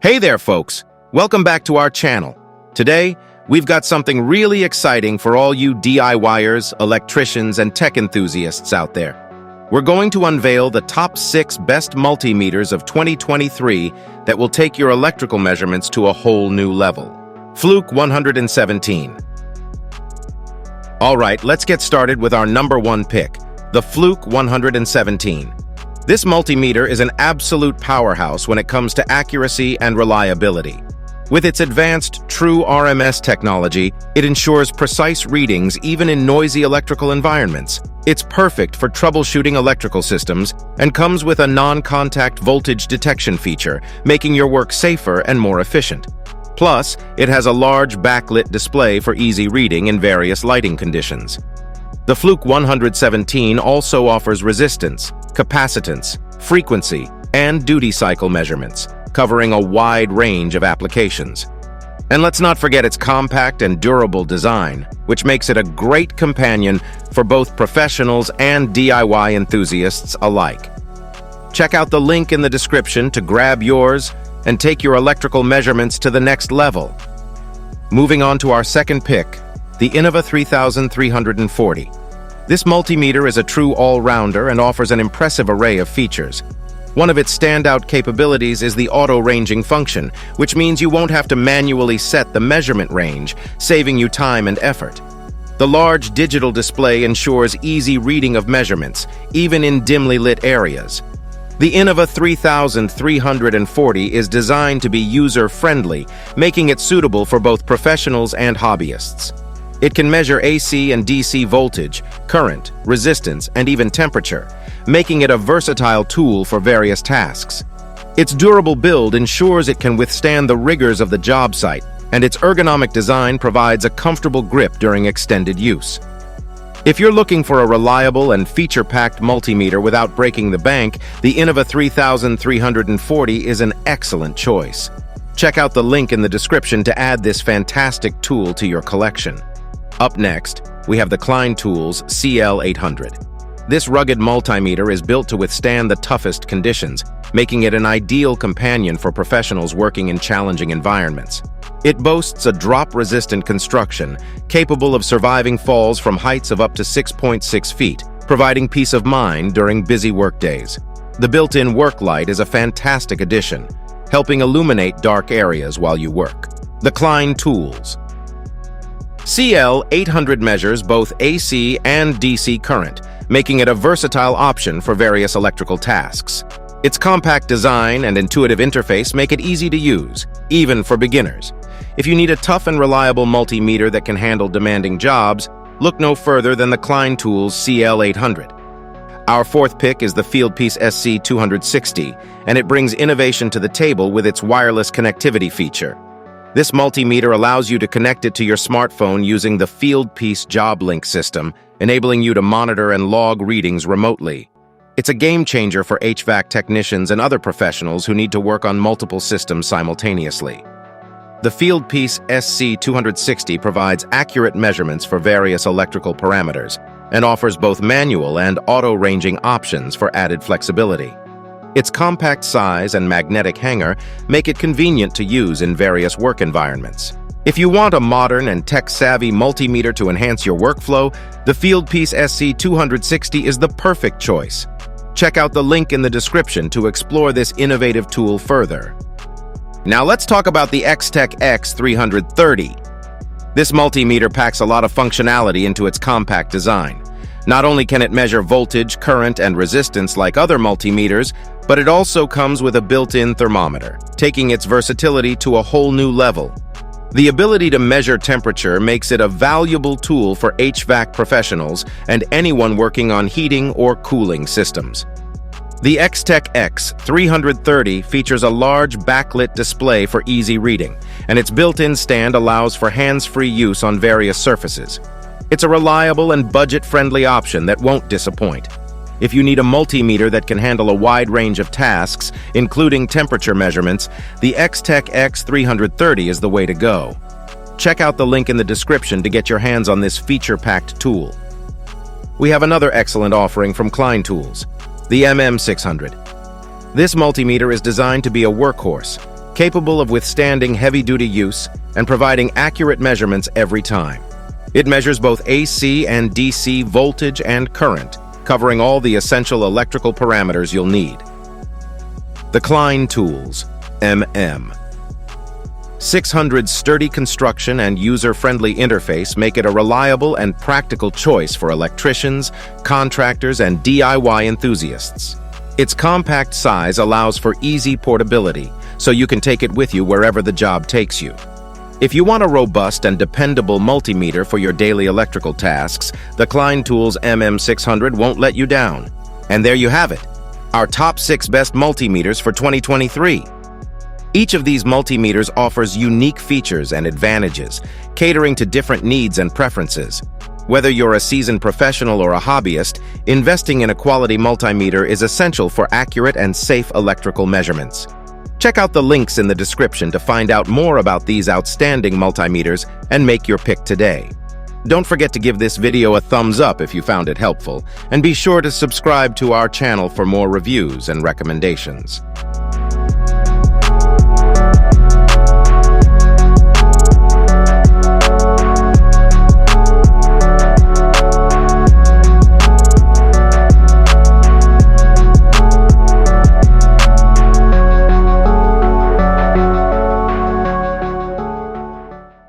Hey there, folks! Welcome back to our channel. Today, we've got something really exciting for all you DIYers, electricians, and tech enthusiasts out there. We're going to unveil the top 6 best multimeters of 2023 that will take your electrical measurements to a whole new level. Fluke 117. All right, let's get started with our number 1 pick, the Fluke 117. This multimeter is an absolute powerhouse when it comes to accuracy and reliability. With its advanced True-RMS technology, it ensures precise readings even in noisy electrical environments. It's perfect for troubleshooting electrical systems and comes with a non-contact voltage detection feature, making your work safer and more efficient. Plus, it has a large backlit display for easy reading in various lighting conditions. The Fluke 117 also offers resistance, capacitance, frequency, and duty cycle measurements, covering a wide range of applications. And let's not forget its compact and durable design, which makes it a great companion for both professionals and DIY enthusiasts alike. Check out the link in the description to grab yours and take your electrical measurements to the next level. Moving on to our second pick, the Innova 3340. This multimeter is a true all-rounder and offers an impressive array of features. One of its standout capabilities is the auto-ranging function, which means you won't have to manually set the measurement range, saving you time and effort. The large digital display ensures easy reading of measurements, even in dimly lit areas. The Innova 3340 is designed to be user-friendly, making it suitable for both professionals and hobbyists. It can measure AC and DC voltage, current, resistance, and even temperature, making it a versatile tool for various tasks. Its durable build ensures it can withstand the rigors of the job site, and its ergonomic design provides a comfortable grip during extended use. If you're looking for a reliable and feature-packed multimeter without breaking the bank, the Innova 3340 is an excellent choice. Check out the link in the description to add this fantastic tool to your collection. Up next, we have the Klein Tools CL800. This rugged multimeter is built to withstand the toughest conditions, making it an ideal companion for professionals working in challenging environments. It boasts a drop-resistant construction, capable of surviving falls from heights of up to 6.6 feet, providing peace of mind during busy workdays. The built-in work light is a fantastic addition, helping illuminate dark areas while you work. The Klein Tools CL800 measures both AC and DC current, making it a versatile option for various electrical tasks. Its compact design and intuitive interface make it easy to use, even for beginners. If you need a tough and reliable multimeter that can handle demanding jobs, look no further than the Klein Tools CL800. Our fourth pick is the Fieldpiece SC260, and it brings innovation to the table with its wireless connectivity feature. This multimeter allows you to connect it to your smartphone using the Fieldpiece Job Link system, enabling you to monitor and log readings remotely. It's a game-changer for HVAC technicians and other professionals who need to work on multiple systems simultaneously. The Fieldpiece SC260 provides accurate measurements for various electrical parameters and offers both manual and auto-ranging options for added flexibility. Its compact size and magnetic hanger make it convenient to use in various work environments. If you want a modern and tech-savvy multimeter to enhance your workflow, the Fieldpiece SC260 is the perfect choice. Check out the link in the description to explore this innovative tool further. Now let's talk about the Extech EX330. This multimeter packs a lot of functionality into its compact design. Not only can it measure voltage, current, and resistance like other multimeters, but it also comes with a built-in thermometer, taking its versatility to a whole new level. The ability to measure temperature makes it a valuable tool for HVAC professionals and anyone working on heating or cooling systems. The Extech EX330 features a large backlit display for easy reading, and its built-in stand allows for hands-free use on various surfaces. It's a reliable and budget-friendly option that won't disappoint. If you need a multimeter that can handle a wide range of tasks, including temperature measurements, the Extech EX330 is the way to go. Check out the link in the description to get your hands on this feature-packed tool. We have another excellent offering from Klein Tools, the MM600. This multimeter is designed to be a workhorse, capable of withstanding heavy-duty use and providing accurate measurements every time. It measures both AC and DC voltage and current, covering all the essential electrical parameters you'll need. The Klein Tools, MM. 600's sturdy construction and user-friendly interface make it a reliable and practical choice for electricians, contractors, and DIY enthusiasts. Its compact size allows for easy portability, so you can take it with you wherever the job takes you. If you want a robust and dependable multimeter for your daily electrical tasks, the Klein Tools MM600 won't let you down. And there you have it, our top 6 best multimeters for 2023. Each of these multimeters offers unique features and advantages, catering to different needs and preferences. Whether you're a seasoned professional or a hobbyist, investing in a quality multimeter is essential for accurate and safe electrical measurements. Check out the links in the description to find out more about these outstanding multimeters and make your pick today. Don't forget to give this video a thumbs up if you found it helpful, and be sure to subscribe to our channel for more reviews and recommendations.